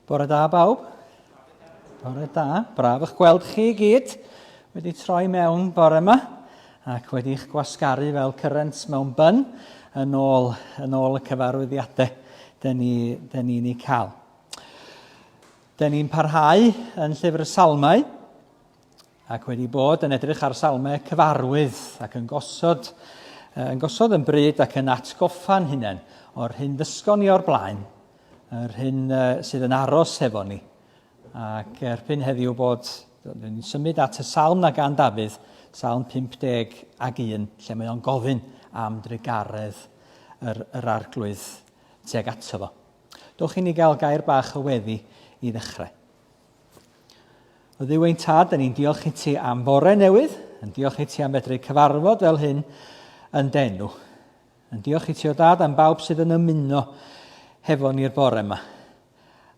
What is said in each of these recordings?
Bore da bawb. Bore da. Braf eich gweld chi i gyd wedi troi mewn bore yma ac wedi'ch gwasgaru fel cyrrent mewn byn yn ôl y cyfarwyddiadau dyn ni'n ei cael. Dyn ni'n parhau yn llyfr y Salmau ac wedi bod yn edrych ar salmau cyfarwydd ac yn gosod yn bryd ac yn atgoffa'n hunain o'r hyn ddysgon ni o'r blaen, yr hyn sydd yn aros hefo ni. Ac erbyn heddiw bod ni'n symud at y Salm na gan Dafydd, Salm 51, lle mae o'n gofyn am drigaredd yr arglwydd tuag ato fo. Dowch i ni gael gair bach o weddi i ddechrau. O Dduw ein Tad, ni'n diolch i ti am bore newydd, yn diolch i ti am medru cyfarfod fel hyn yn denw. Yn diolch i ti o Dad am bawb sydd yn ymuno hefo ni'r bore yma.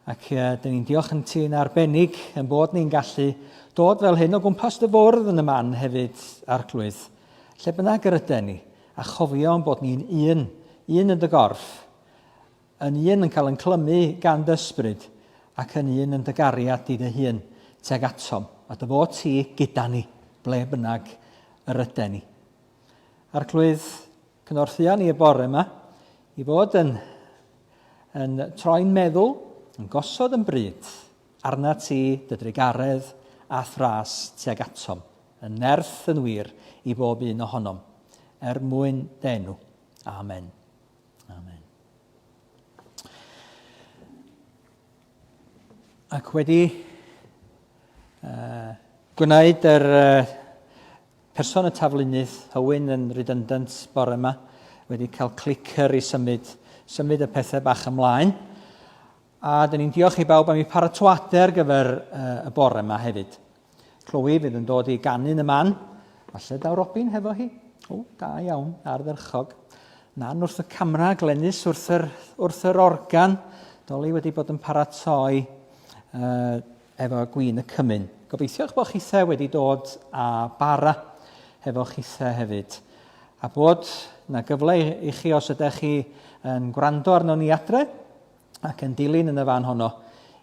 Ac dyn ni'n diolch yn ti'n arbennig yn bod ni'n gallu dod fel hyn o gwmpas dy fwrdd yn y man hefyd arglwydd. Lle bynnag yr ydyn ni, a chofio bod ni'n un yn dy gorff, yn un yn cael yn clymu gan dy ysbryd, ac yn un yn dy gariad i dy hun tuag atom. A dy fod ti gyda ni, ble bynnag yr ydyn ni. Arglwydd, cynorthia ni y bore yma i fod yn troi'n meddwl, yn gosod yn bryd, arna ti dy drigaredd a thras tuag atom, yn nerth yn wir i bob un ohonom, mwyn denw. Amen. Amen. Ac wedi gwneud yr person y taflunydd, Hywyn yn redundant bore yma, wedi cael clicker i symud y pethau bach ymlaen. A dyn ni'n diolch i bawb am ei paratoadau ar gyfer y bore yma hefyd. Clywif fydd yn dod i gannu'n y man. Falle daw Robin hefo hi. Da iawn, ardderchog. Na'n wrth y camera, Glenys wrth yr organ. Doli wedi bod yn paratoi efo gwin y Cymun. Gobeithio eich bod chithau wedi dod a bara hefo chithau hefyd. A bod na gyfle i chi os ydych chi yn gwrando arno ni adre, ac yn dilyn yn y fan honno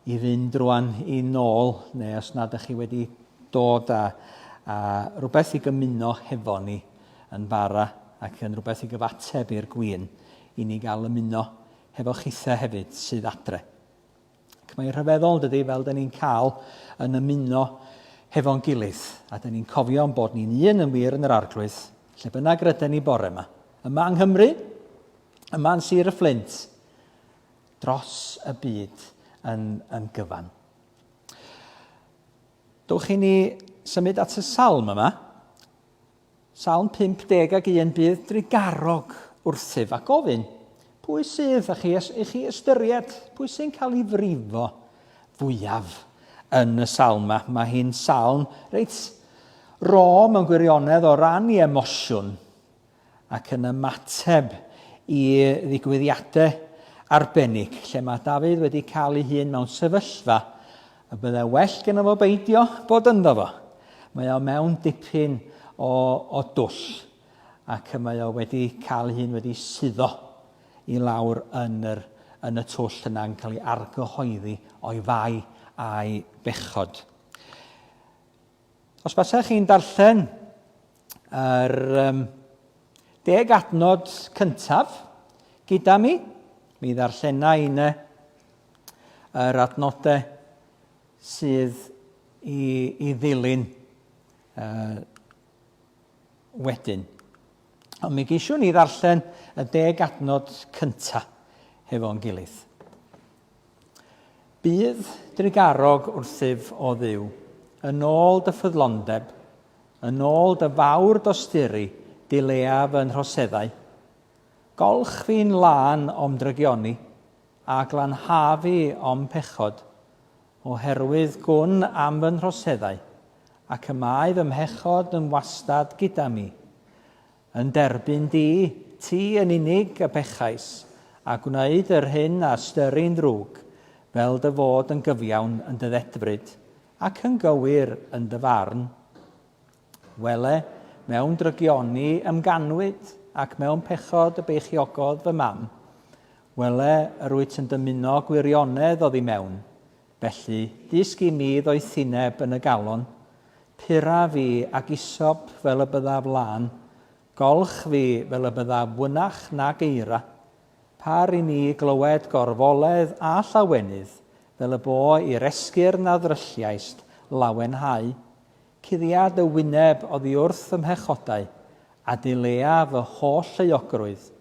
i fynd rwan i nôl, neu os nad ydych chi wedi dod a rhywbeth i gymuno hefo ni yn bara ac yn rhywbeth i gyfateb i'r gwyn i ni gael ymuno hefo chithau hefyd sydd adre. Ac mae'n rhyfeddol dydy fel dyn ni'n cael yn ymuno hefo'n gilydd a dyn ni'n cofio bod ni'n un yn wir yn yr arglwydd lle bynnag rydyn ni bore yma. Yma yng Nghymru, yma yn Sir y Fflint, dros y byd yn gyfan. Dowch i ni symud at y Salm yma. Salm 51 bydd drigarog wrthyf a gofyn, pwy sydd i chi ystyried, pwy sy'n cael ei frifo fwyaf yn y Salm yma. Mae hi'n salm reit ro mewn gwirionedd o ran i emosiwn ac yn ymateb i ddigwyddiadau arbennig, lle mae Dafydd wedi cael ei hun mewn sefyllfa y bydde well gen fo beidio bod ynddo fo. Mae o mewn dipyn o dwll ac mae o wedi cael ei hun wedi suddo i lawr yn y twll yna'n cael ei argyhoeddi o'i fai a'i bechod. Os basach chi'n darllen yr 10 adnod cyntaf gyda mi ddarllenna yna yr adnodau sydd i ddilyn wedyn. Ond mi geisiwn ni ddarllen y 10 adnod cyntaf hefo'n gilydd. Bydd drigarog wrthyf o Dduw, yn ôl dy ffyddlondeb, yn ôl dy fawr dosturi, dileaf yn rhoseddau. Golch fi'n lan o'm drygioni, a glanhafu o'm phechod, oherwydd gwn am fy nhrhoseddau, ac y mae fy mhechod yn wastad gyda mi. Yn derbyn di, ti yn unig y bechais, a gwneud yr hyn a styru'n drwg, fel dy fod yn gyfiawn yn dy ddedfryd, ac yn gywir yn dy farn. Wele, mewn drygioni ymganwyd, ac mewn phechod y beichiogodd fy mam, wele yr wyt yn dymuno gwirionedd oddi mewn, Felly, disg i mi ddoethineb yn y galon, pura fi ag isop fel y bydda flan, golch fi fel y bydda bwynach na geira, par i mi glywed gorfoledd a llawenydd, fel y bo i'r esgyrn na ddrylliaist lawenhau, cuddiad y wyneb oddi wrth ym mhechodau, a dilea fy holl euogrwydd,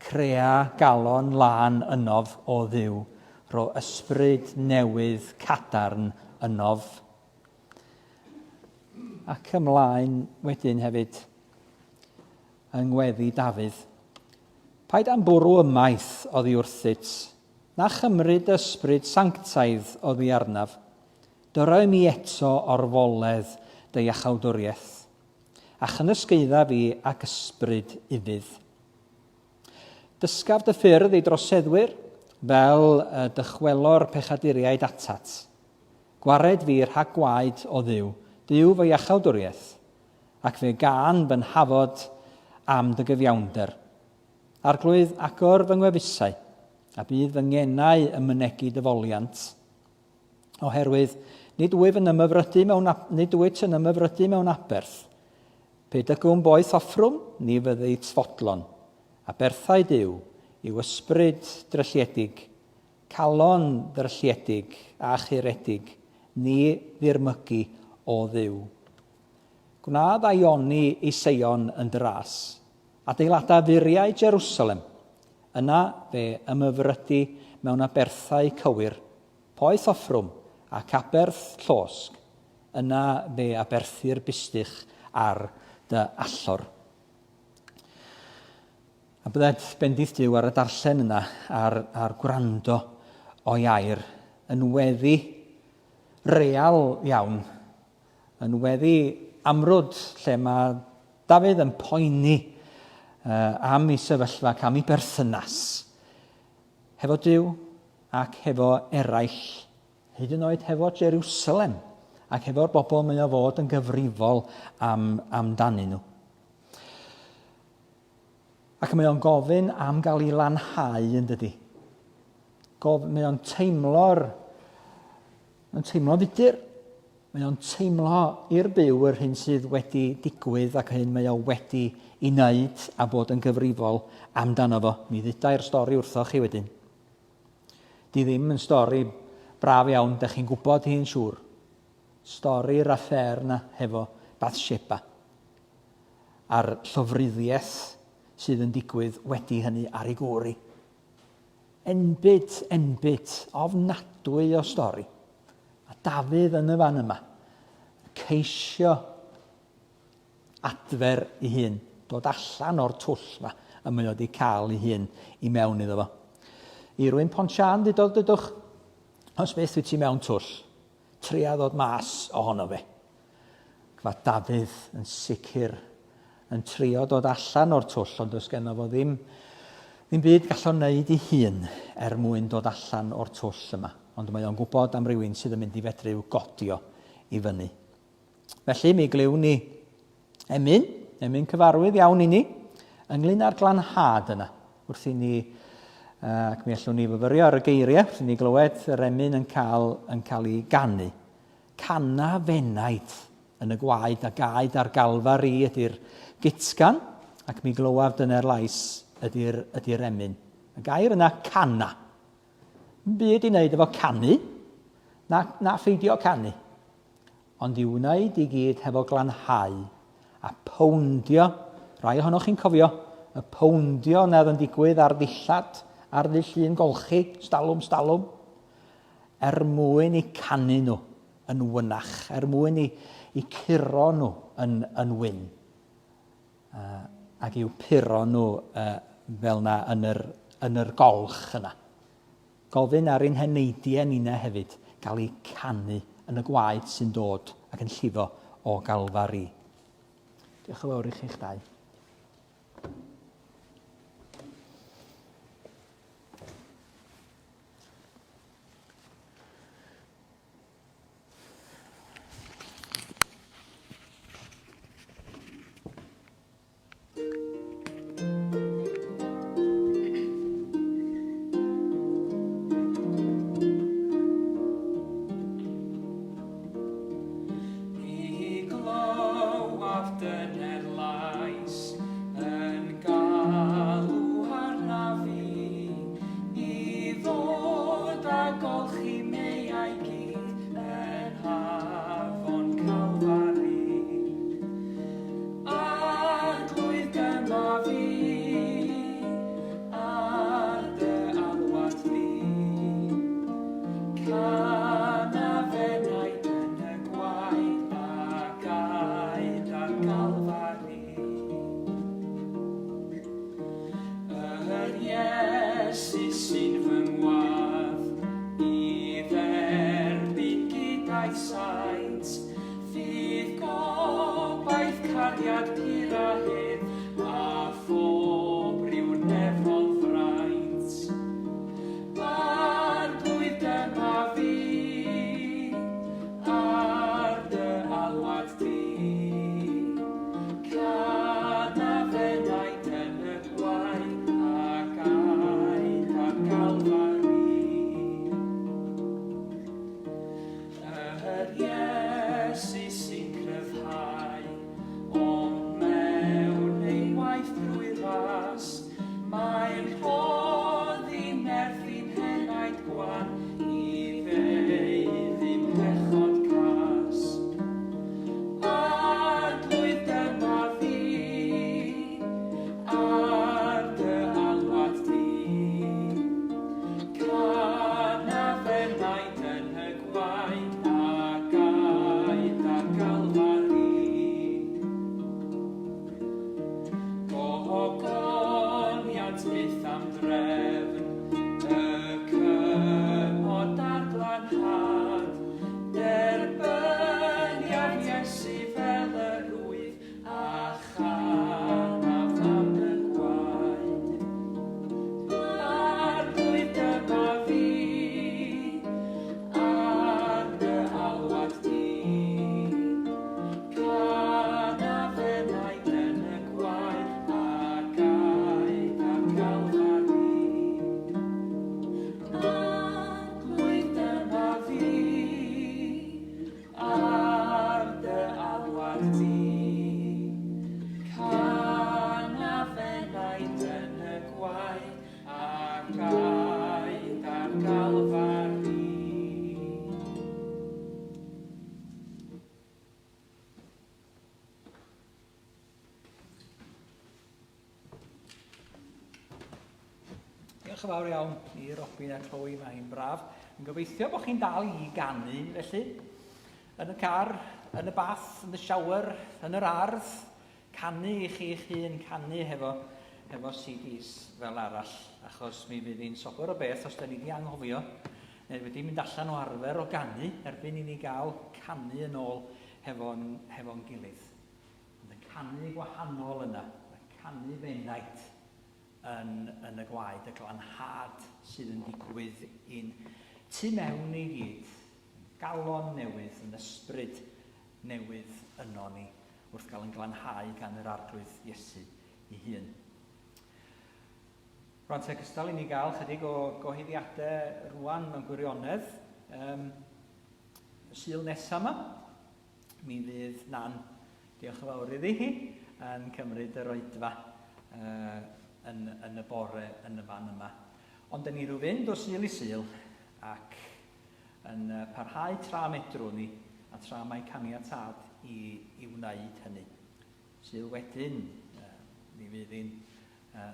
crea galon lan ynof o ddiw, ro ysbryd newydd cadarn ynof. Ac ymlaen wedyn hefyd, yng ngweddi Dafydd. Paid am bwrw ymaith oddi wrthyt, na chymryd ysbryd sanctaidd oddi arnaf, dyrau mi eto o'r foledd dy iachawdwriaeth, a chynysgeidda fi ac ysbryd ifydd. Dysgaf dy ffyrdd ei droseddwyr, fel dychwelo'r pechaduriaid atat. Gwared fi rhag gwaed o ddiw, Duw fy iachawdwriaeth, ac fe gan fy nhafod am dy gyfiawnder. Arglwydd agor fy ngwefusau, a bydd fy ngenau ym mynegu dyfoliant. Oherwydd, nid wyt yn ymyfrydu mewn aberth. Pe dygwn boeth offrwm, ni fyddi tfodlon, a berthau Duw yw ysbryd drylliedig, calon drylliedig a churedig, ni ddirmygu o ddiw. Gwnadd a Ioni i Seion yn dras, adeilada furiau Jerusalem, yna fe ymyfrydu mewn aberthau cywir, poeth offrwm ac aberth llosg, yna fe aberthu'r bystych ar dy allor. A bydded bendith Duw ar y darllen yna, ar gwrando o iair, yn weddi real iawn, yn weddi amrwd lle mae Dafydd yn poeni am ei sefyllfa ac am ei berthynas hefo Duw ac hefo eraill, hyd yn oed hefo Jerusalem ac hefo'r bobl mae o fod yn gyfrifol amdanyn nhw. Ac mae o'n gofyn am gael ei lanhau yn dydy. Mae o'n teimlo fudur. Mae o'n teimlo i'r byw yr hyn sydd wedi digwydd ac hyn mae o wedi ei wneud a bod yn gyfrifol amdano fo. Mi ddydau'r stori wrtho chi wedyn. Di ddim yn stori braf iawn, da chi'n gwybod hi'n siŵr. Stori'r affair na hefo Bathsheba. A'r llofruddiaeth sydd yn digwydd wedi hynny ar ei gwri. Enbyd, ofnadwy o stori. A Dafydd yn y fan yma, ceisio adfer ei hun, dod allan o'r twll yma, a mae wedi cael ei hun i mewn iddo fo. I rwy'n Ponsian dydwch, os beth wyt ti mewn twll, tria ddod mas ohono fe. Fa Dafydd yn sicr yn trio dod allan o'r twll, ond does genno fo ddim byd gallo'n wneud ei hun mwyn dod allan o'r twll yma. Ond mae o'n gwybod am rywun sydd yn mynd i fedru i'w godio i fyny. Felly mi glyw ni emyn cyfarwydd iawn i ni, ynglyn â'r glanhad yna. Wrth i ni, ac mi allwn ni fyfyrio ar y geiriau, wrth i ni glywed yr emyn yn cael ei ganu. Cana fenaid yn y gwaed a gaed ar galfari ydy'r gitgan, ac mi glywaf dyner lais ydy'r emyn. Y gair yna cana. Byd i wneud efo canu, na pheidio canu. Ond i wneud i gyd hefo glanhau a powndio, rai ohonoch chi'n cofio, y powndio na yn digwydd ar ddillad, ar ddill un golchi, stalwm, mwyn i canu nhw yn wynach, mwyn i curo nhw yn wyn. Ac i'w puro nhw fel na yn yr golch yna. Gofyn ar ein heneidiau ni'na hefyd, gael ei canu yn y gwaed sy'n dod ac yn llifo o galfari. Diolch yn fawr i chi'ch dau. Diolch yn fawr iawn i Robin a Chloe, mae'n braf. Yn gobeithio bod chi'n dal i ganu, felly, yn y car, yn y bath, yn y siawer, yn yr ardd, canu i chi eich hun, canu hefo CDs fel arall, achos mi fydd hi'n sobor o beth os da ni wedi anghofio, neu wedi mynd allan o arfer o ganu, erbyn i ni gael canu yn ôl hefo'n gilydd. Ond y canu gwahanol yna, y canu fenait yn y gwaed, y glanhad sydd yn digwydd i'n tu mewn i gyd, galon newydd, yn ysbryd newydd yno ni, wrth gael yn glanhau gan yr arglwydd Iesu ei hun. Rwan te cystal i ni gael chydig o gohyddiadau rwan mewn gwirionedd. Y Sul nesaf yma, mi fydd Nan, diolch yn fawr iddi hi, yn cymryd yr oedfa yn y bore yn y fan yma. Ond dyn ni rhyw fynd o Sul i Sul ac yn parhau tra medrwn ni a tra mae caniatad i wneud hynny. Sul wedyn, mi fydd hi'n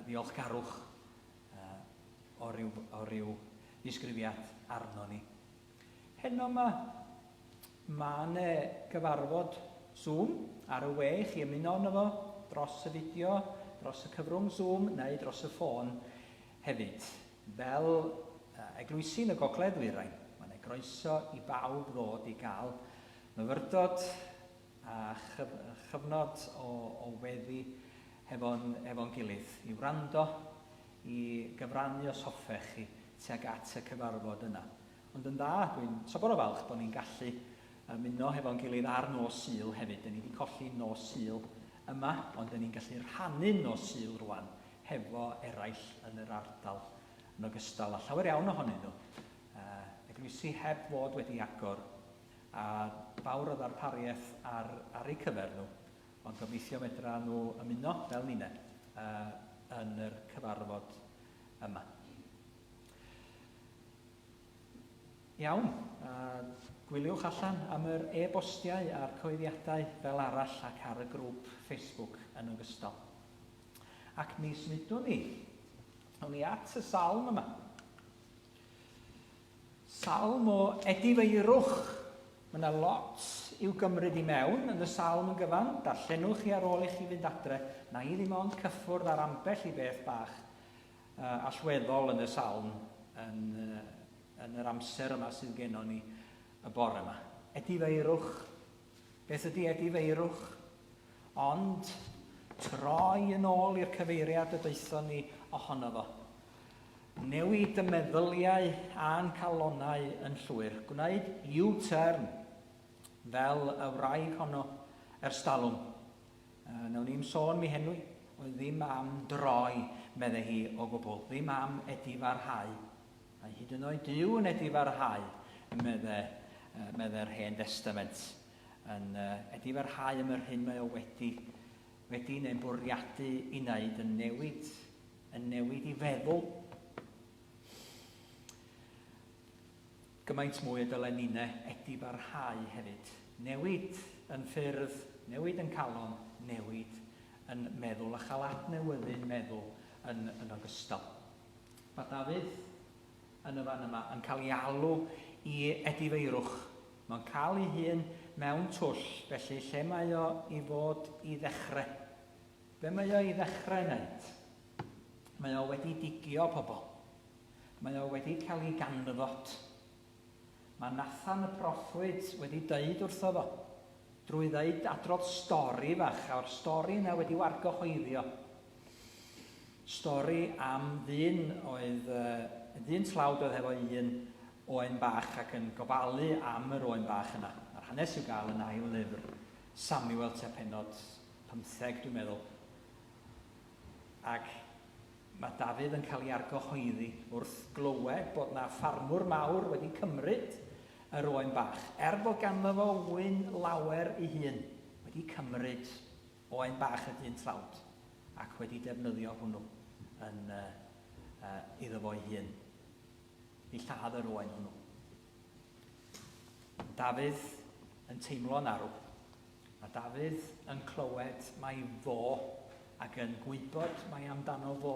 ddiolchgarwch o ryw ddisgrifiad arno ni. Heno mae'n gyfarfod Zoom ar y we chi ymuno yno fo dros y fideo, dros y cyfrwng Zoom neu dros y ffôn hefyd. Fel eglwysi yn y Gogledd Ddwyrain, mae'n egroeso i bawb ddod i gael myfyrdod a chyfnod o weddi hefo'n gilydd, i wrando, i gyfrannu os hoffech chi tuag at y cyfarfod yna. Ond yn dda, dwi'n sobor o falch bod ni'n gallu ymuno hefo'n gilydd ar nos Sul hefyd. Dyn ni wedi colli nos Sul yma, ond dyn ni'n gallu rhannu nos Sul rwan hefo eraill yn yr ardal yn ogystal a llawer iawn ohonyn nhw. Eglwysi heb fod wedi agor a fawr o ddarpariaeth ar eu cyfer nhw, ond gobeithio medra nhw ymuno fel ninne yn yr cyfarfod yma. Iawn, gwyliwch allan am yr e-bostiau a'r cyhoeddiadau fel arall ac ar y grŵp Facebook yn ogystal. Ac mi symudwn ni at y Salm yma. Salm o edifeirwch. Mae yna lot i'w gymryd i mewn yn y Salm yn gyfan. Darllenwch chi ar ôl i chi fynd adre. Na i ddim ond cyffwrdd ar ambell i beth bach allweddol yn y Salm yn yr amser yma sydd gennon ni y bore yma. Edifeirwch. Beth ydy edifeirwch? Ond troi yn ôl i'r cyfeiriad y daethon ni ohono fo. Newid y meddyliau a'n calonau yn llwyr. Gwneud U-turn fel y wraig honno ers talwm. Nawn ni'n sôn mi henwi, oedd ddim am droi medde hi o gwbl, ddim am edifarhau. Mae hyd yn oed Duw yn edifarhau medde'r Hen Testament. Yn edifarhau am yr hyn mae o wedi neu'n bwriadu i wneud yn newid i feddwl. Gymaint mwy y dylen ni'n edifarhau hefyd. Newid yn ffyrdd, newid yn calon, newid yn meddwl a chael adnewyddyn meddwl yn ogystal. Mae Dafydd yn y fan yma yn cael ei alw i edifeirwch. Mae'n cael ei hun mewn twll, felly lle mae o i fod i ddechrau. Be mae o i ddechrau wneud? Mae o wedi digio pobl. Mae o wedi cael ei ganfod. Mae Nathan y proffwyd wedi dweud wrtho fo, drwy ddeud adrodd stori fach, a'r stori yna wedi wargo choeddio. Stori am ddyn ddyn tlawd oedd efo un oen bach ac yn gofalu am yr oen bach yna. A'r hanes i'w gael yn ail lyfr Samuel penod 15, dwi'n meddwl. Ac mae Dafydd yn cael ei argyhoeddi wrth glywed bod na ffarmwr mawr wedi cymryd yr oen bach. Bod ganddo fo wyn lawer ei hun, wedi cymryd oen bach y dyn tlawd ac wedi defnyddio hwnnw iddo fo ei hun. I lladd yr oen hwnnw. Dafydd yn teimlo'n arw. Mae Dafydd yn clywed mai fo ac yn gwybod mai amdano fo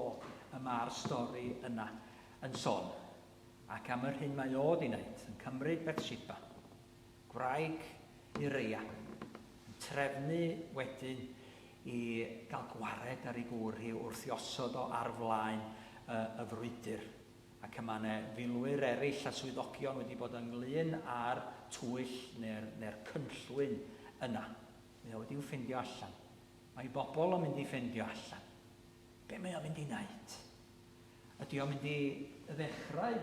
y mae'r stori yna yn sôn, ac am yr hyn mae o wedi wneud, yn cymryd Bethsheba, gwraig Uria, yn trefnu wedyn i gael gwared ar ei gŵr hi wrth i osod o ar flaen y frwydr. Ac yma yna filwyr eraill a swyddogion wedi bod ynglyn â'r twyll neu'r cynllwyn yna. Mae o wedi i'w ffindio allan. Mae bobl yn mynd i ffindio allan. Be mae o'n mynd i wneud? Ydy o'n mynd i ddechrau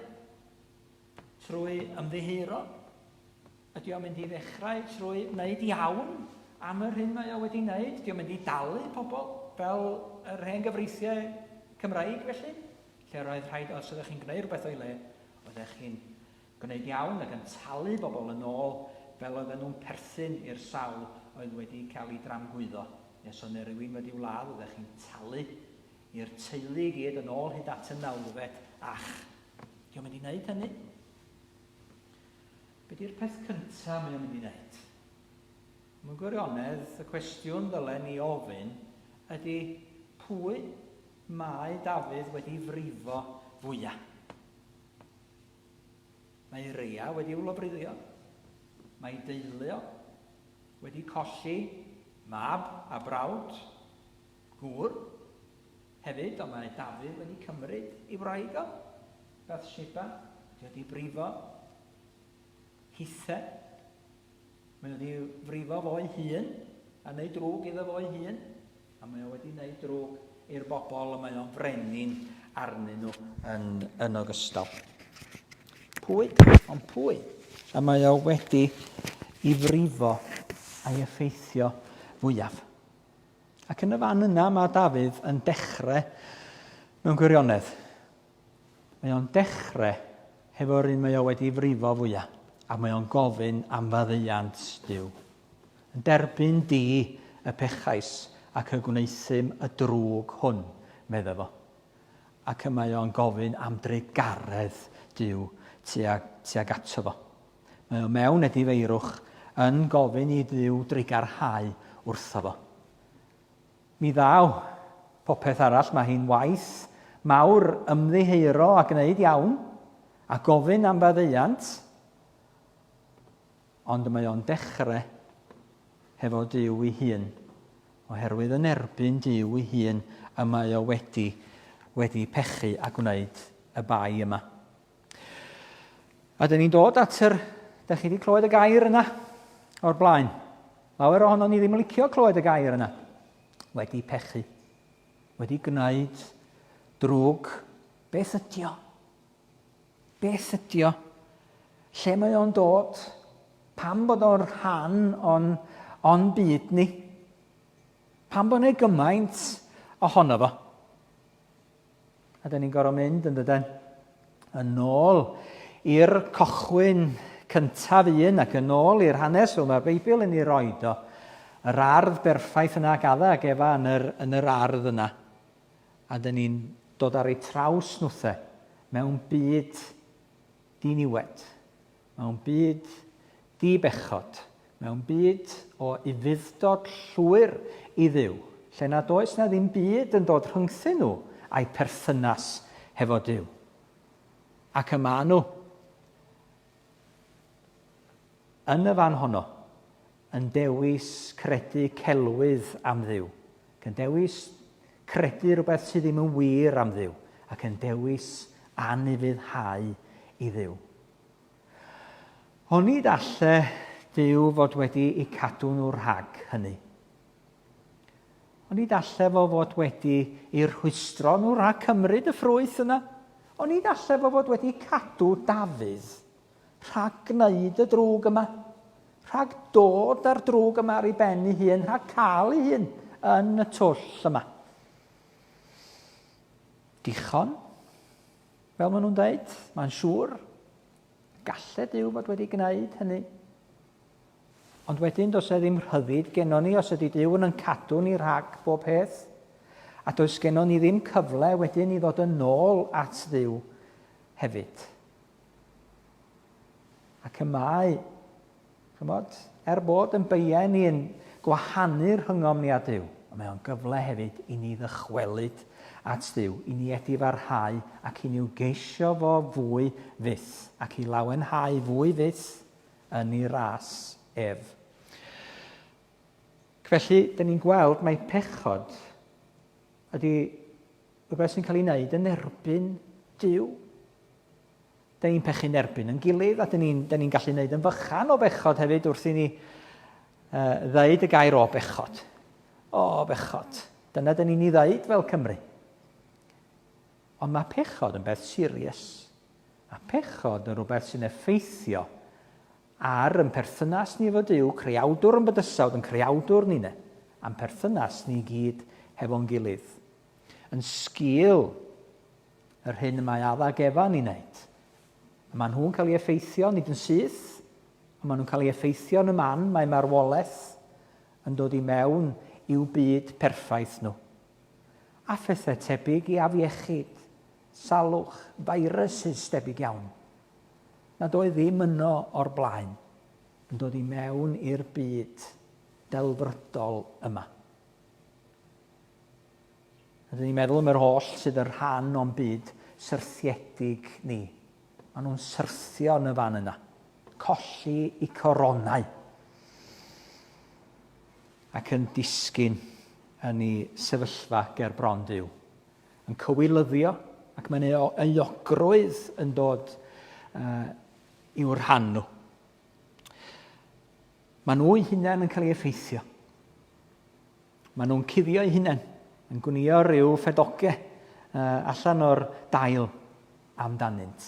trwy ymddiheuro? Ydy o'n mynd i ddechrau trwy wneud iawn am yr hyn mae o wedi wneud? Ydy o'n mynd i dalu pobl fel yr hen gyfreithiau Cymraeg felly? Lle roedd rhaid, os ydych chi'n gwneud rhywbeth o'i le, oeddech chi'n gwneud iawn ac yn talu bobl yn ôl fel oedden nhw'n perthyn i'r sawl oedd wedi cael ei dramgwyddo. Nes o'n rhywun wedi wlad, oeddech chi'n talu i'r teulu i gyd yn ôl hyd at y nawfed ach. Di o'n mynd i wneud hynny? Be di'r peth cyntaf mae o'n mynd i wneud? Mewn gwirionedd, y cwestiwn ddylen ni ofyn ydy pwy mae Dafydd wedi frifo fwyaf. Mae Uria wedi i'w lofruddio. Mae deulu wedi colli mab a brawd, gŵr. Hefyd, ond mae Dafydd wedi cymryd ei wraig o, Bethsheba, wedi brifo hithe. Mae wedi frifo fo'i hun, a wneud drwg iddo fo'i hun, a mae wedi wneud drwg i'r bobl a mae o'n frenin arnyn nhw yn ogystal. Pwy? Ond pwy? A mae o wedi i frifo a'i effeithio fwyaf. Ac yn y fan yna mae Dafydd yn dechrau mewn gwirionedd. Mae o'n dechrau hefo'r un mae o wedi frifo fwyaf. A mae o'n gofyn am faddeuant Duw. Yn derbyn di y pechais ac y gwneithym y drwg hwn, medda fo. Ac y mae o'n gofyn am dreigaredd Duw tuag ato fo. Mae o mewn edifeirwch yn gofyn i Duw dreigarhau wrtho fo. Mi ddaw popeth arall, mae hi'n waith mawr ymddiheuro a gwneud iawn a gofyn am faddeuant, ond mae o'n dechrau hefo Duw ei hun, oherwydd yn erbyn Duw ei hun y mae o wedi pechu a gwneud y bai yma. A dyn ni'n dod at da chi wedi clywed y gair yna o'r blaen. Lawer ohono ni ddim yn licio clywed y gair yna. Wedi pechu. Wedi gwneud drwg. Beth ydi o? Beth ydi o? Lle mae o'n dod? Pam bod o'r rhan o'n byd ni? Pam bod ni gymaint ohono fo? A dyn ni'n gorfod mynd yn dydyn yn ôl i'r cochwyn cyntaf un ac yn ôl i'r hanes fel mae'r Beibl yn ei roed o. Yr ardd berffaith yna gadda ac efa yn yr ardd yna. A dyn ni'n dod ar ei traws nhwthe mewn byd diniwed, mewn byd di-bechod, mewn byd o ufuddod llwyr i Dduw, lle nad oes na ddim byd yn dod rhyngthyn nhw a'i perthynas hefo Duw. Ac yma nhw, yn y fan honno, yn dewis credu celwydd am Dduw, ac yn dewis credu rhywbeth sydd ddim yn wir am Dduw, ac yn dewis anufuddhau i Dduw. Oni dalle Duw fod wedi ei cadw nhw rhag hynny. Oni dalle fod wedi ei rhwystro nhw rhag cymryd y ffrwyth yna. Oni dalle fod wedi cadw Dafydd rhag gwneud y drwg yma. Rhag dod ar drwg yma ar ei ben ei hun, rhag cael ei hun yn y twll yma. Dichon, fel maen nhw'n dweud, mae'n siŵr, gallai Duw fod wedi gwneud hynny. Ond wedyn does e ddim rhyddid gennon ni os ydy Duw yn cadw ni rhag bob peth. A does gennon ni ddim cyfle wedyn i ddod yn ôl at Dduw hefyd. Ac y mae, er bod yn beien ni'n gwahanu'r rhyngom ni a Duw, mae o'n gyfle hefyd i ni ddychwelyd at Dduw, i ni edifarhau ac i ni geisio fo fwy fyth ac i lawenhau fwy fyth yn ei ras ef. Felly, dyn ni'n gweld mai phechod ydy rhywbeth sy'n cael ei wneud yn erbyn Duw. Dyn ni'n pechu'n erbyn yn gilydd, a dyn ni'n gallu wneud yn fychan o bechod hefyd wrth i ni ddeud y gair o bechod. O bechod. Dyna dyn ni'n ei ddeud fel Cymru. Ond mae pechod yn beth serious. Mae pechod yn rhywbeth sy'n effeithio ar yn perthynas ni efo Duw, creawdwr yn bydysawd, yn creawdwr ni ne, a'n perthynas ni gyd hefo'n gilydd. Yn sgil yr hyn mae addag Efa ni'n wneud. Mae nhw'n cael ei effeithio, nid yn syth, ond maen nhw'n cael ei effeithio yn y man, mae marwolaeth yn dod i mewn i'w byd perffaith nhw. A phethau tebyg i afiechyd, salwch, viruses debyg iawn. Nad oedd ddim yno o'r blaen yn dod i mewn i'r byd delfrydol yma. Ydyn ni'n meddwl am yr holl sydd yn rhan o'n byd syrthiedig ni. Maen nhw'n syrthio yn y fan yna, colli i coronau ac yn disgyn yn ei sefyllfa ger bron Duw, yn cywilyddio ac mae'n euogrwydd yn dod i'w rhan nhw. Maen nhw'n hunain yn cael ei effeithio. Maen nhw'n cuddio eu hunain, yn gwnïo rhyw ffedogau allan o'r dail amdanynt.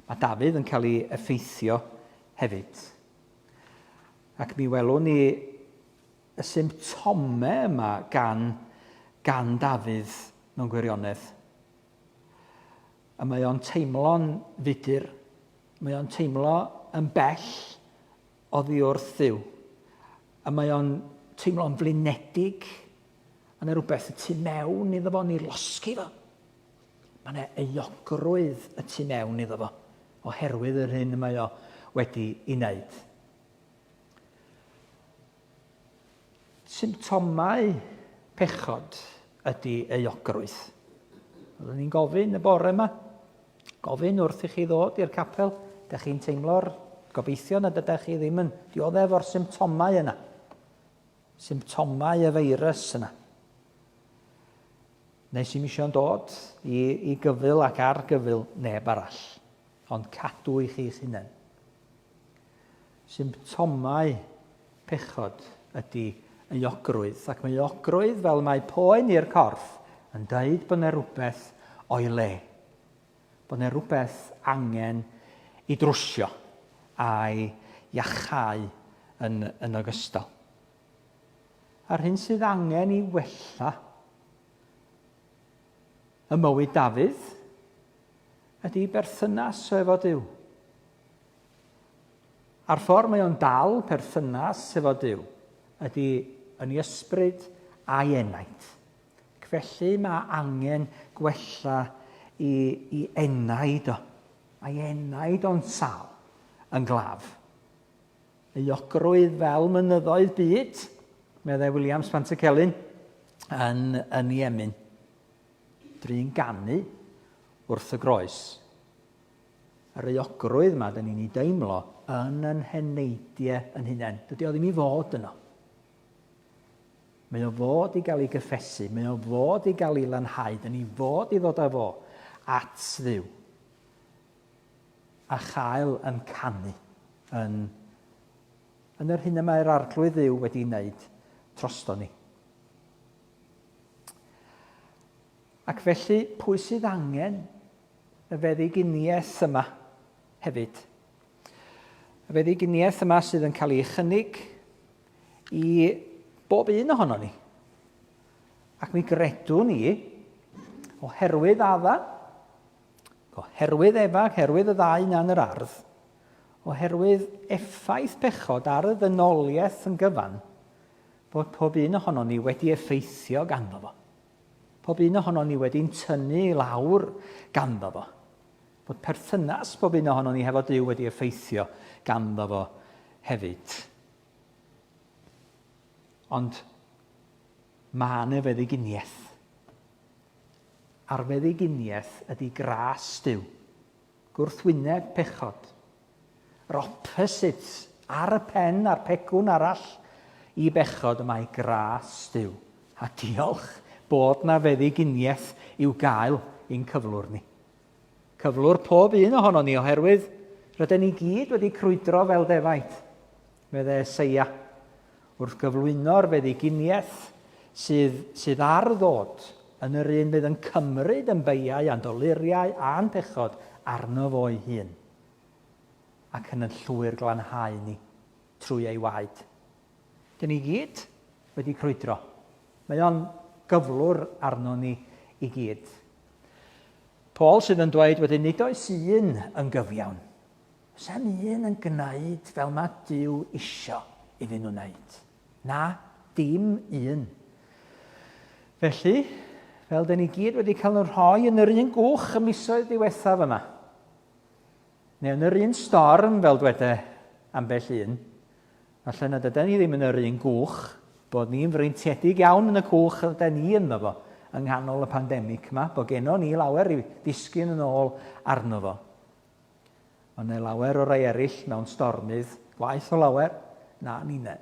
Mae Dafydd yn cael ei effeithio hefyd. Ac mi welwn ni y symptomau yma gan Dafydd mewn gwirionedd. A mae o'n teimlo'n fudur, mae o'n teimlo yn bell oddi wrth Dduw. A mae o'n teimlo'n flinedig, a yna rhywbeth y tu mewn iddo fo, ni losgi fo. Mae yna euogrwydd y tu mewn iddo fo, oherwydd yr hyn mae o wedi ei wneud. Symptomau pechod ydy euogrwydd. Oedden ni'n gofyn y bore yma, gofyn wrth i chi ddod i'r capel, ydych chi'n teimlo'r gobeithio nad ydych chi ddim yn dioddef o'r symptomau yna. Symptomau y feirys yna. Neu sy'n eisiau'n dod i gyfyl ac ar gyfyl neb arall, ond cadw i chi'ch hunain. Symptomau pechod ydy euogrwydd, ac mae euogrwydd fel mae poen i'r corff yn dweud bod yna rhywbeth o'i le. Bod yna rhywbeth angen i drwsio a'i iachau yn ogystal. A'r hyn sydd angen i wella y mywyd Dafydd ydy berthynas efo Duw. A'r ffordd mae o'n dal perthynas efo Duw ydy yn ei ysbryd a'i enaid. Felly mae angen gwella i enaid o. Mae enaid o'n sal yn glaf. Euogrwydd fel mynyddoedd byd, meddai William Spantacelyn yn ei emyn. Drin ganu wrth y groes. Yr euogrwydd yma, dyn ni'n ei deimlo yn heneidiau yn hunain. Dydy o ddim i fod yno. Mae o fod i gael ei gyffesu, mae o fod i gael ei lanhau, dyn ni fod i ddod â fo at Dduw. A chael yn canu yn yr hyn mae'r arglwydd Dduw wedi wneud trosto ni. Ac felly, pwy sydd angen y feddyginiaeth yma hefyd? Y feddyginiaeth yma sydd yn cael ei chynnig i bob un ohono ni. Ac mi gredwn ni, oherwydd adda, oherwydd Efa, oherwydd y ddau na'n yr ardd, oherwydd effaith pechod ar y ddynoliaeth yn gyfan, bod pob un ohono ni wedi effeithio ganddo fo. Pob un ohono ni wedi'n tynnu lawr ganddo fo. Bod perthynas pob un ohono ni hefo Duw wedi effeithio ganddo fo hefyd. Ond mae yna feddyginiaeth. a'r feddyginiaeth ydy Gras Duw. Gwrthwyneb phechod. Yr opposite ar y pen a'r pegwn arall i bechod y mae Gras Duw. A diolch bod na feddyginiaeth i'w gael i'n cyflwr ni. Cyflwr pob un ohono ni oherwydd rydyn ni gyd wedi crwydro fel defaid. Fydde Eseia wrth gyflwyno'r feddyginiaeth sydd ar ddod yn yr un bydd yn cymryd yn beiau a'n doluriau a'n pechod arno fo'i hun. Ac yn llwyr glanhau ni trwy ei waed. Dyn ni gyd wedi crwydro. Mae o'n gyflwr arno ni i gyd. Paul sydd yn dweud wedyn nid oes un yn gyfiawn. Sa'n un yn gwneud fel mae Duw isio iddyn nhw wneud. Na, dim un. Felly, fel dyn ni gyd wedi cael nhw rhoi yn yr un gwch y misoedd diwethaf yma, neu yn yr un storm fel dwede ambell un, falle nad ydyn ni ddim yn yr un gwch, bod ni'n freintiedig iawn yn y cwch ydyn ni ynddo fo yng nghanol y pandemig yma, bod genno ni lawer i ddisgyn yn ôl arno fo. Ond neu lawer o rai eraill mewn stormydd, gwaith o lawer, na ni ne.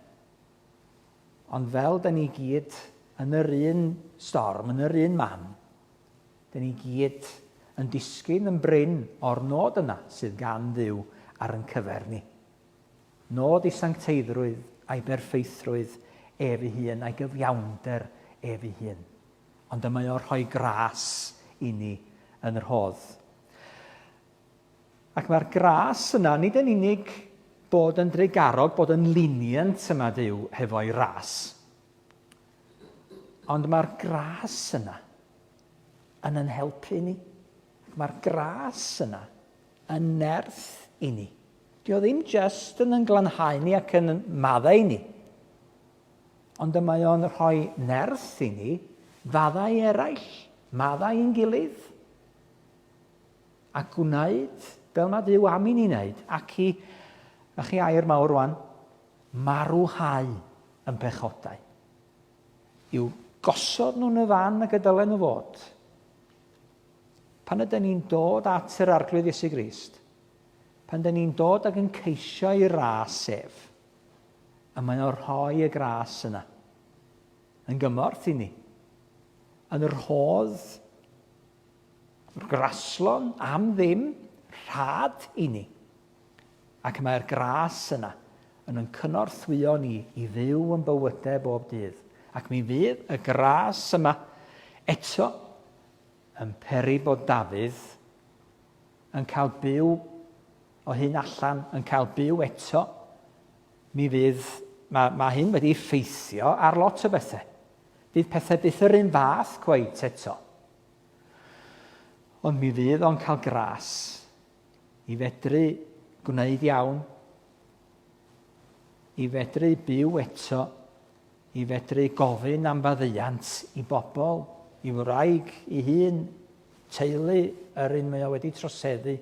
Ond fel dyn ni gyd yn yr un storm, yn yr un man, dyn ni gyd yn disgyn yn bryn o'r nod yna sydd gan Dduw ar yn cyfer ni. Nod i sancteiddrwydd a'i berffeithrwydd ef ei hun, a'i gyfiawnder ef ei hun. Ond dyma o'r rhoi gras i ni yn yr hodd. Ac mae'r gras yna, nid yn unig bod yn dreigarog, bod yn lenient yma Duw hefo'i ras. Ond mae'r gras yna yn yn helpu ni. Mae'r gras yna yn nerth i ni. Dio ddim just yn glanhau ni ac yn maddau ni. Ond mae o'n rhoi nerth i ni, faddau eraill, maddau i'n gilydd, a gwneud fel mae Duw am i ni wneud, ac i air mawr rwan, marwhau yn pechodau. I'w gosod nhw'n y fan ac y dylen nhw fod. Pan ydyn ni'n dod at yr arglwydd Iesu Grist, pan ydyn ni'n dod ac yn ceisio i ras ef, a mae o'n rhoi y gras yna yn gymorth i ni, yn yr hodd, yr graslon am ddim, rhad i ni. Ac mae'r gras yna yn cynorthwyo ni i fyw yn bywydau bob dydd. Ac mi fydd y gras yma eto yn peri bod Dafydd yn cael byw o hyn allan, yn cael byw eto. Mi fydd, mae hyn wedi effeithio ar lot o bethau. Fydd pethau byth yr un fath cweit eto. Ond mi fydd o'n cael gras i fedru gwneud iawn, i fedru byw eto, i fedru gofyn am faddeuant i bobl, i wraig, i hun, teulu, yr un mae o wedi troseddu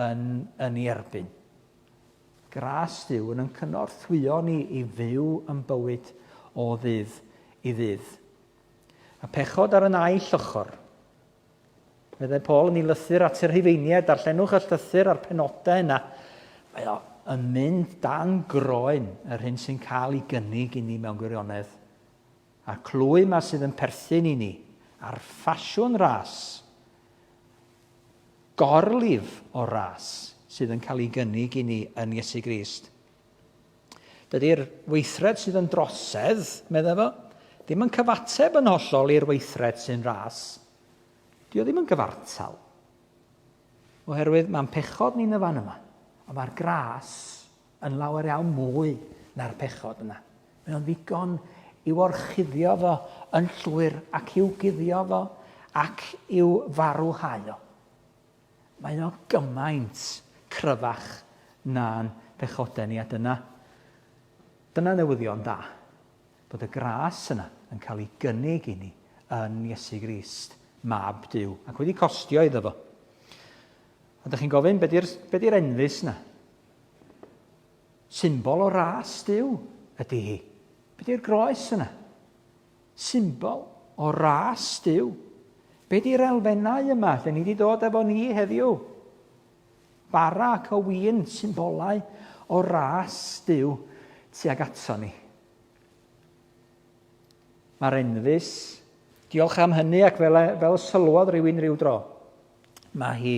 yn ei erbyn. Gras Duw yn cynorthwyo ni i fyw yn bywyd o ddydd i ddydd. A pechod ar yn aill ochr. Fydde Paul yn ei lythyr at yr Rhufeiniad, darllenwch y llythyr a'r penodau yna. Mae o yn mynd dan groen yr hyn sy'n cael ei gynnig i ni mewn gwirionedd. A'r clwy yma sydd yn perthyn i ni, a'r ffasiwn ras, gorlif o ras sydd yn cael ei gynnig i ni yn Iesu Grist. Dydy'r weithred sydd yn drosedd, meddwl fo, ddim yn cyfateb yn hollol i'r weithred sy'n ras. Dio ddim yn gyfartal. Oherwydd mae'n pechod ni'n y fan yma, a mae'r gras yn lawer iawn mwy na'r pechod yna. Mae'n ddigon i'w orchuddio fo yn llwyr ac i'w guddio fo ac i'w farwhau o. Mae o gymaint cryfach na'n pechodau ni, a dyna newyddion da, bod y gras yna yn cael ei gynnig i ni yn Iesu Grist, mab Duw, ac wedi costio iddo fo. A ydych chi'n gofyn, be di'r enfys yna? Symbol o ras Duw ydy hi. Be di'r groes yna? Symbol o ras Duw. Be di'r elfennau yma? Da ni wedi dod efo ni heddiw. Bara ac o win, symbolau o ras Duw tuag ato ni. Mae'r enfys, diolch am hynny ac fel sylwodd rhywun rhyw dro, mae hi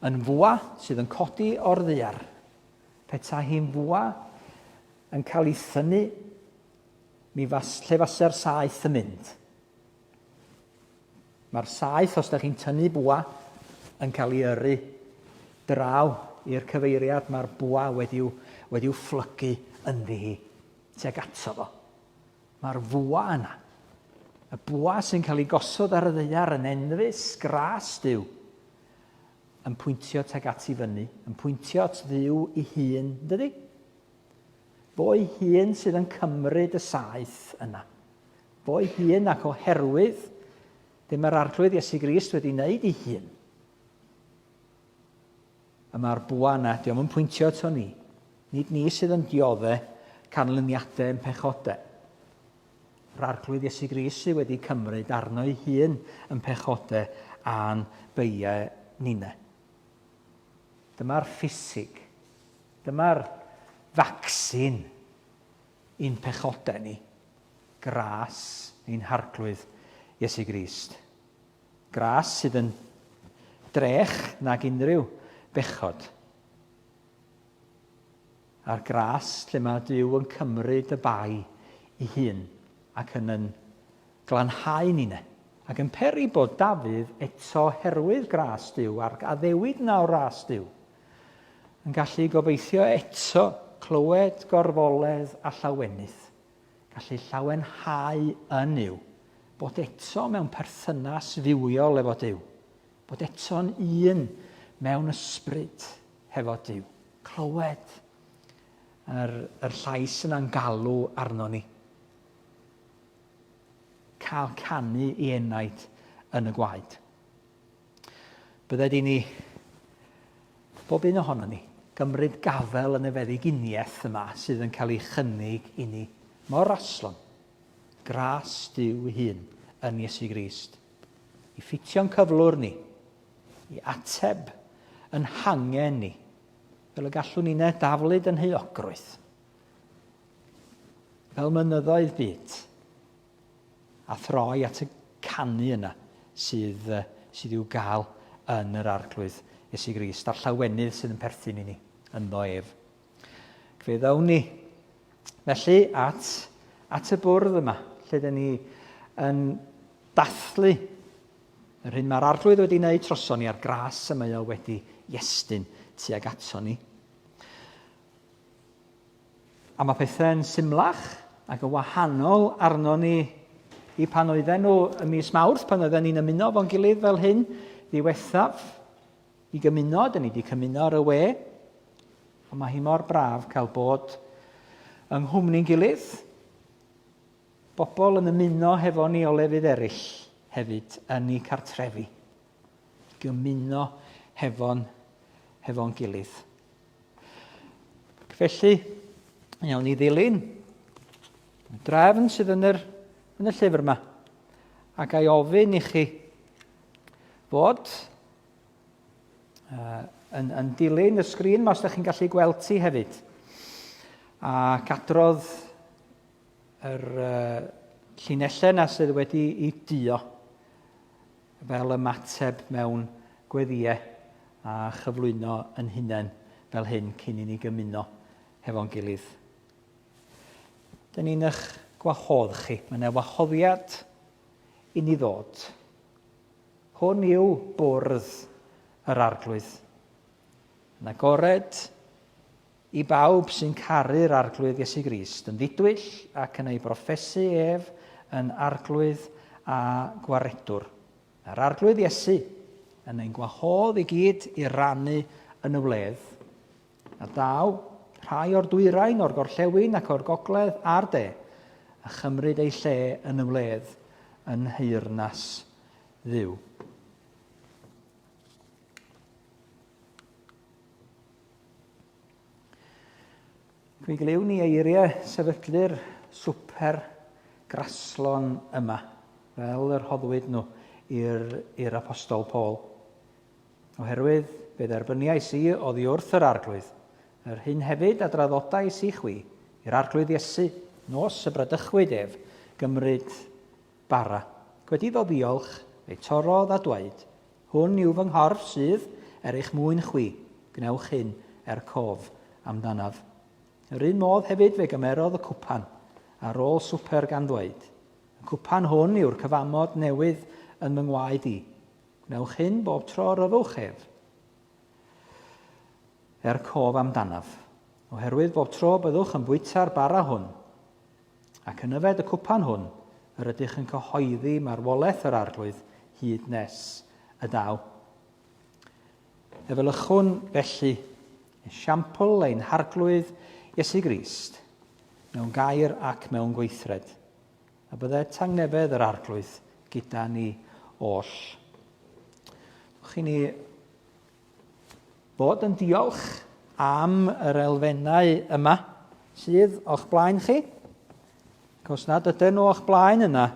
yn fwa sydd yn codi o'r ddaear. Peta hi'n fwa yn cael ei thynnu, lle faser saeth yn mynd. Mae'r saeth, os ydych chi'n tynnu bwa, yn cael ei yrru draw i'r cyfeiriad. Mae'r bwa wedi'w fflygu ynddi hi tuag ato fo. Mae'r fwa yna, y bwa sy'n cael ei gosod ar y ddaear yn enfys Gras Duw, yn pwyntio tuag at I fyny, yn pwyntio at Dduw ei hun, dydy? Fo ei hun sydd yn cymryd y saeth yna. Fo ei hun ac oherwydd dim yr arglwydd Iesu Grist wedi wneud ei hun. A mae'r bwa yna, diolch yn pwyntio ato ni. Nid ni sydd yn dioddau canlyniadau yn pechodau. Yr arglwydd Iesu Grist sydd wedi cymryd arno ei hun yn pechodau a'n beiau ninau. Dyma'r ffisig. Dyma'r vaccin i'n pechodau ni. Gras i'n harglwydd Iesu Grist. Gras sydd yn drech nag unrhyw bechod. A'r gras lle mae Duw yn cymryd y bai ei hun ac yn glanhau ninau. Ac yn peri bod Dafydd eto herwydd Gras Duw a'r addewid na o Gras Duw yn gallu gobeithio eto clywed gorfoledd a llawenydd. Gallu llawenhau yn yw. Bod eto mewn perthynas fywiol efo Duw. Bod eto'n un mewn ysbryd hefo Duw. Clywed yr llais yna'n galw arno ni. Cael canu I enaid yn y gwaed. Bydde di ni, bob un ohono ni, gymryd gafel yn y feddyginiaeth yma sydd yn cael ei chynnig I ni mor aslon. Gras Duw hun yn Iesu Grist. I ffitio'n cyflwr ni. I ateb yn hangen ni. Fel y gallwn ni daflud yn heuogrwydd. Fel mynyddoedd byd. A throi at y canu yna sydd i'w gael yn yr arglwydd Iesu Grist, a'r llawenydd sydd yn perthyn I ni, ynddo ef. Fe ddawn ni felly at y bwrdd yma, lle dyn ni yn dathlu yr hyn mae'r arglwydd wedi wneud troson ni a'r gras y mae o wedi iestyn tuag ato ni. A mae pethau'n symlach ac yn wahanol arno ni I pan oedden nhw ym mis Mawrth, pan oedden ni'n ymuno fo'n gilydd fel hyn, ddiwethaf I gymuno, dyn ni wedi cymuno ar y we, ond mae hi mor braf cael bod yng nghwmni'n gilydd, bobl yn ymuno hefo ni o lefydd eraill hefyd yn eu cartrefi. Gymuno hefo'n gilydd. Felly, iawn I ddilyn, drefn sydd yn y llyfr yma, ac ai ofyn I chi fod yn dilyn y sgrin yma os ydych chi'n gallu gweld ti hefyd. A cadrodd yr llinellau yna sydd wedi I dio fel ymateb mewn gweddiau a chyflwyno yn hunain fel hyn cyn I ni gymuno hefo'n gilydd. Dyn ni'n eich gwahodd chi. Mae yna wahoddiad I ni ddod. Hwn yw bwrdd yr arglwydd. Yn agored I bawb sy'n caru'r arglwydd Iesu Grist, yn ddidwyll ac yn ei broffesu ef yn arglwydd a gwaredwr. Yr arglwydd Iesu yn ein gwahodd I gyd I rannu yn y wledd. A daw, rhai o'r dwyrain, o'r gorllewin ac o'r gogledd a'r de, a chymryd ei lle yn y wledd yn heyrnas Dduw. Fe glyw ni eiriau sefydlu'r swper graslon yma, fel yr hoddwyd nhw i'r apostol Paul. Oherwydd fe dderbyniais i oddi wrth yr arglwydd, yr hyn hefyd a draddodais i chwi, i'r arglwydd Iesu, nos y bradychwyd ef, gymryd bara. Wedi ddod ddiolch, fe torodd a dweud, hwn yw fy nghorff sydd eich mwyn chwi, gnewch hyn cof amdanaf. Yr un modd hefyd fe gymerodd y cwpan ar ôl swper gan ddweud, y cwpan hwn yw'r cyfamod newydd yn fy ngwaed i. Gnewch hyn bob tro ryfwch ef cof amdanaf, oherwydd bob tro byddwch yn bwyta'r bara hwn, ac yn yfed y cwpan hwn, yr ydych yn cyhoeddi marwolaeth yr arglwydd hyd nes y daw. Efelychwn felly esiampl ein harglwydd Iesu Grist mewn gair ac mewn gweithred, a bydde tangnefedd yr arglwydd gyda ni oll. Chi ni bod yn diolch am yr elfennau yma sydd o'ch blaen chi. Os nad ydyn nhw o'ch blaen yna,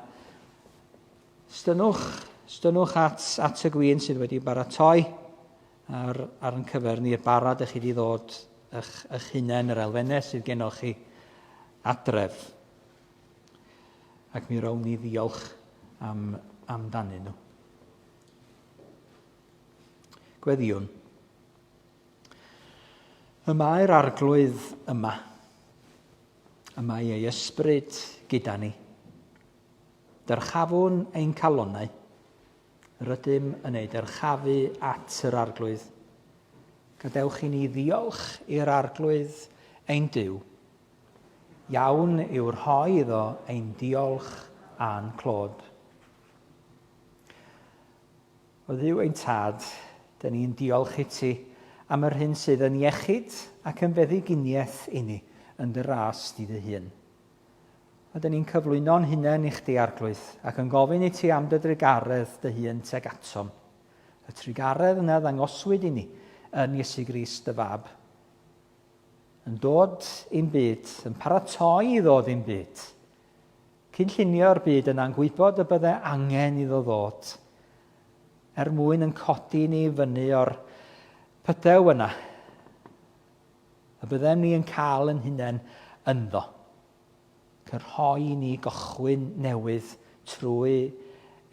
stynwch at y gwyn sydd wedi baratoi ar yn cyfer ni'r barad ych chi wedi ddod eich hunain yr elfennau sydd gennych chi adref. Ac mi rown ni ddiolch amdanyn nhw. Gweddiwn. Yma'r arglwydd yma. Yma ei ysbryd gyda ni. Dyrchafwn ein calonnau. Rydym yn ei dyrchafu at yr arglwydd. Gadewch i ni ddiolch i'r arglwydd ein Duw. Iawn yw'r rhoi iddo ein diolch a'n clod. O Dduw ein tad, dyn ni'n diolch i ti am yr hyn sydd yn iechyd ac yn feddyginiaeth i ni yn dy ras di dy hun. A dyn ni'n cyflwyno'n hunain i chdi arglwydd ac yn gofyn i ti am dy drigaredd dy hun teg atom. Y trigaredd yna ddangoswyd i ni yn Iesu Grist dy fab. Yn dod i'n byd, yn paratoi i ddod i'n byd. Cynllunio'r byd yna'n gwybod y bydde angen iddo ddod. Mwyn yn codi ni fyny o'r pydew yna. A byddem ni yn cael yn hunain ynddo. Cyrhoi ni gochwyn newydd trwy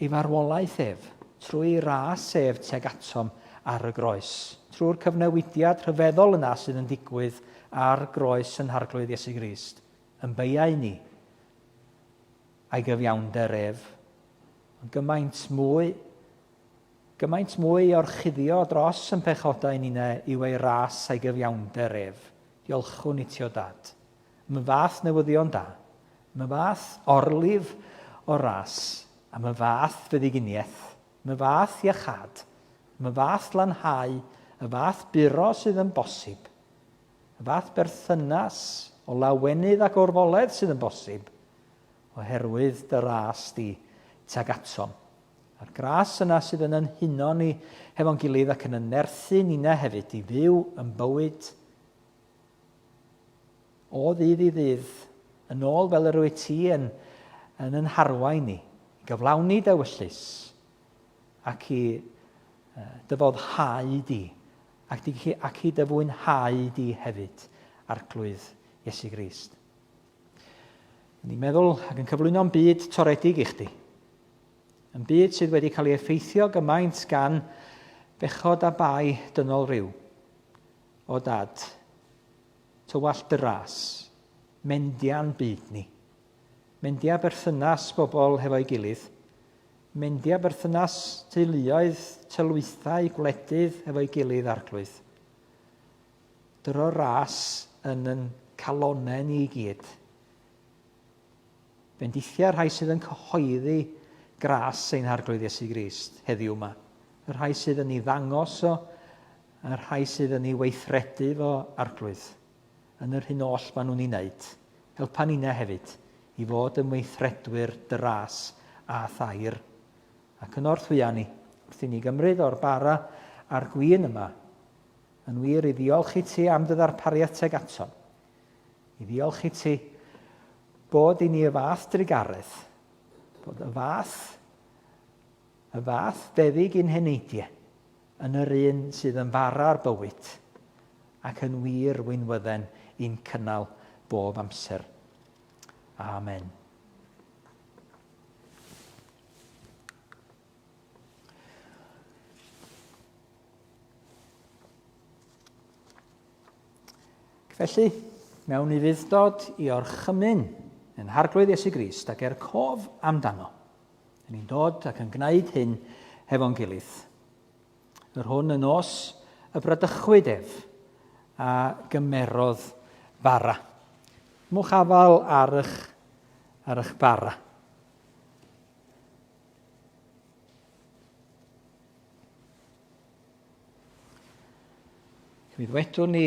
ei farwolaeth ef, trwy ras ef teg atom ar y groes, trwy'r cyfnewidiad rhyfeddol yna sydd yn digwydd ar groes yn harglwydd Iesu Grist, yn beiau ni a'i gyfiawnder ef. Gymaint mwy o'r chuddio dros yn pechodau ni yw ei ras a'i gyfiawnder ef. Diolchwn i ti o dad. My fath newyddion da. My fath orlif o ras. A my fath feddyginiaeth. My fath iachad. My fath lanhau. Y fath buro sydd yn bosib. Y fath berthynas o lawenydd ac orfoledd sydd yn bosib. Oherwydd dy ras di tag atom. A'r gras yna sydd yn yno ni hefo'n gilydd ac yn ynerthu ni'na hefyd i fyw yn bywyd o ddydd i ddydd, yn ôl fel yr wyt ti yn harwain ni, i gyflawni dewyllus, ac i dyfoddhau di, ac i dyfwynhau di hefyd, arglwydd Iesu Grist. Ni'n meddwl ac yn cyflwyno'n byd toredig i chdi. Yn byd sydd wedi cael ei effeithio gymaint gan bechod a bai dynol ryw. O dad, tywallt dy ras, mendia'n byd ni. Mendia berthynas bobl hefo'i gilydd. Mendia berthynas teuluoedd, tylwythau, gwledydd hefo'i gilydd arglwydd. Dyro ras yn calonnau ni i gyd. Bendithia rhai sydd yn cyhoeddi gras ein harglwydd Iesu Grist heddiw yma. Y rhai sydd yn ei ddangos o, y rhai sydd yn ei weithredu fo arglwydd. Yn yr hyn oll maen nhw'n ei wneud. Helpa ni'na hefyd i fod yn weithredwyr dy ras a thair. Ac yn orthwya ni, wrth i ni gymryd o'r bara a'r gwyn yma, yn wir i ddiolch i ti am dy ddarpariaeth teg atom. I ddiolch i ti bod i ni y fath drigaredd, bod y fath y fath feddyg i'n heneidiau, yn yr un sydd yn fara'r bywyd, ac yn wir wynwydden i'n cynnal bob amser. Amen. Felly, mewn i fuddod i orchymyn yn harglwydd Iesu Grist ac cof amdano. Yn ni'n dod ac yn gwneud hyn hefo'n gilydd. Yr hwn yn os y bradychwyd ef a gymerodd bara. Mwch afal ar eich bara. Cyfyd wedwn ni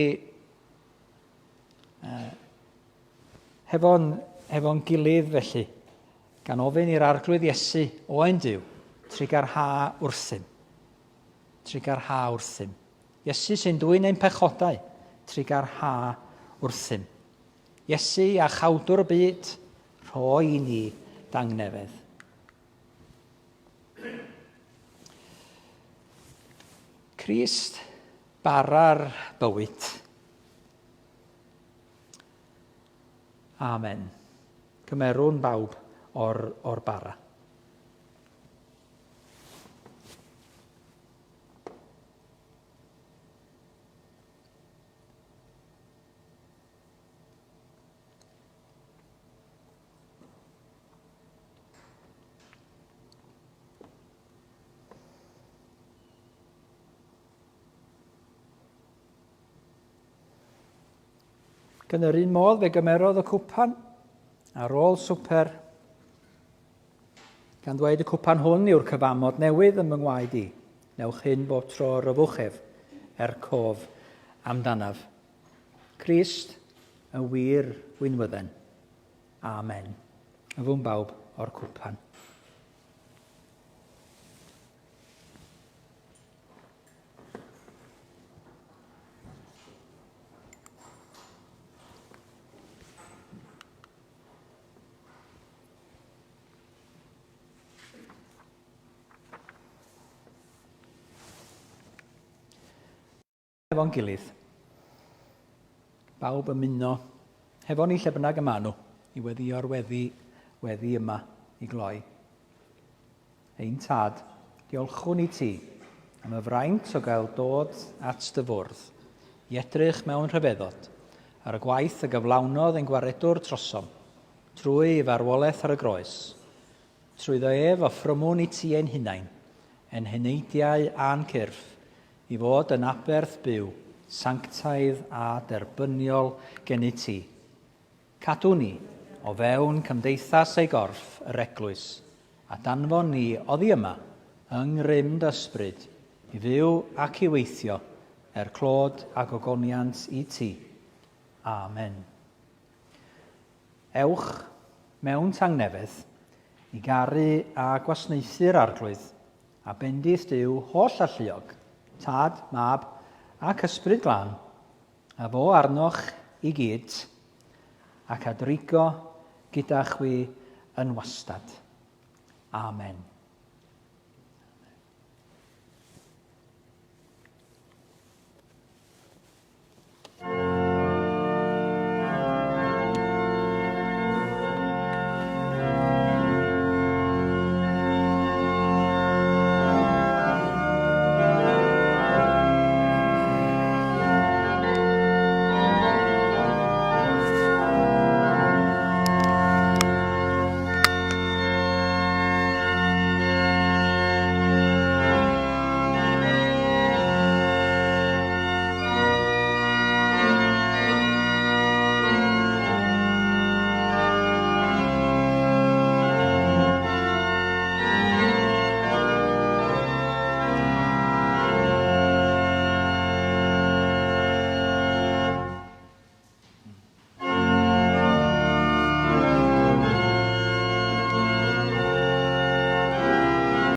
hefo'n gilydd felly, gan ofyn i'r arglwydd Iesu oen Duw, trigarha wrthym. Trigarha wrthym. Iesu sy'n dwyn ein pechodau, trigarha wrthym. Iesu a chawdwr y byd, rhoi i ni dangnefedd. Crist bara'r bywyd. Amen. Cymerwn bawb o'r bara. Gan yr un modd fe gymerodd y cwpan ar ôl swper, gan ddweud y cwpan hwn yw'r cyfamod newydd ym ngwaed i. Newch hyn bob tro rybwch ef cof amdanaf. Crist y wir wynwydden. Amen. Yfwn bawb o'r cwpan. Efo'n gilydd. Bawb ymuno hefo ni lle bynnag yma nhw i weddio'r weddi yma i gloi. Ein tad, diolchwn i ti am y fraint o gael dod at dy fwrdd, i edrych mewn rhyfeddod ar y gwaith y gyflawnodd ein gwaredwr trosom, trwy ei farwolaeth ar y groes, trwyddo ef o ffrymwn i ti ein hunain, ein heneidiau a'n cyrff, i fod yn aberth byw, sanctaidd a derbyniol gen i ti. Cadw ni o fewn cymdeithas ei gorff yr eglwys, a danfon ni oddi yma yng ngrym ysbryd, i fyw ac i weithio clod a gogoniant i ti. Amen. Ewch mewn tangnefedd i garu a gwasanaethu'r arglwydd, a bendith Duw holl alluog, Tad, Mab ac Ysbryd Glân, a fo arnoch i gyd, ac a drigo gyda chwi yn wastad. Amen.